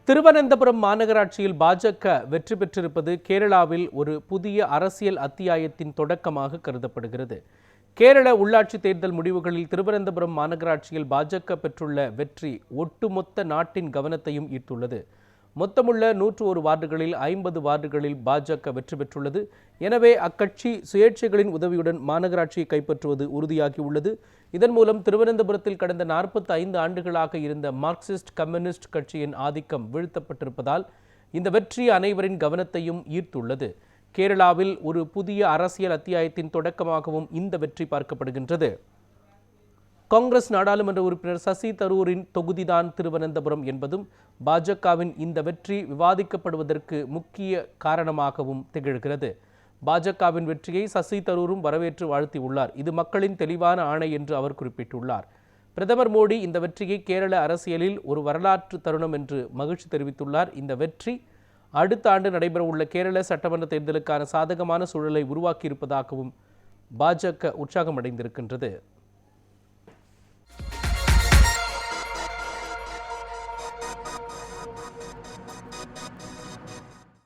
திருவனந்தபுரம் மாநகராட்சியில் பாஜக வெற்றி பெற்றிருப்பது கேரளாவில் ஒரு புதிய அரசியல் அத்தியாயத்தின் தொடக்கமாக கருதப்படுகிறது. கேரள உள்ளாட்சி தேர்தல் முடிவுகளில் திருவனந்தபுரம் மாநகராட்சியில் பாஜக பெற்றுள்ள வெற்றி ஒட்டுமொத்த நாட்டின் கவனத்தையும் ஈர்த்துள்ளது. மொத்தமுள்ள 101 வார்டுகளில் 50 வார்டுகளில் பாஜக வெற்றி பெற்றுள்ளது. எனவே அக்கட்சி சுயேட்சைகளின் உதவியுடன் மாநகராட்சியை கைப்பற்றுவது உறுதியாகியுள்ளது. இதன் மூலம் திருவனந்தபுரத்தில் கடந்த 45 ஆண்டுகளாக இருந்த மார்க்சிஸ்ட் கம்யூனிஸ்ட் கட்சியின் ஆதிக்கம் வீழ்த்தப்பட்டிருப்பதால் இந்த வெற்றி அனைவரின் கவனத்தையும் ஈர்த்துள்ளது. கேரளாவில் ஒரு புதிய அரசியல் அத்தியாயத்தின் தொடக்கமாகவும் இந்த வெற்றி பார்க்கப்படுகின்றது. காங்கிரஸ் நாடாளுமன்ற உறுப்பினர் சசி தரூரின் தொகுதிதான் திருவனந்தபுரம் என்பதும் பாஜகவின் இந்த வெற்றி விவாதிக்கப்படுவதற்கு முக்கிய காரணமாகவும் திகழ்கிறது. பாஜகவின் வெற்றியை சசி தரூரும் வரவேற்று வாழ்த்தியுள்ளார். இது மக்களின் தெளிவான ஆணை என்று அவர் குறிப்பிட்டுள்ளார். பிரதமர் மோடி இந்த வெற்றியை கேரள அரசியலில் ஒரு வரலாற்று தருணம் என்று மகிழ்ச்சி தெரிவித்துள்ளார். இந்த வெற்றி அடுத்த ஆண்டு நடைபெறவுள்ள கேரள சட்டமன்ற தேர்தலுக்கான சாதகமான சூழலை உருவாக்கியிருப்பதாகவும் பாஜக உற்சாகமடைந்திருக்கின்றது.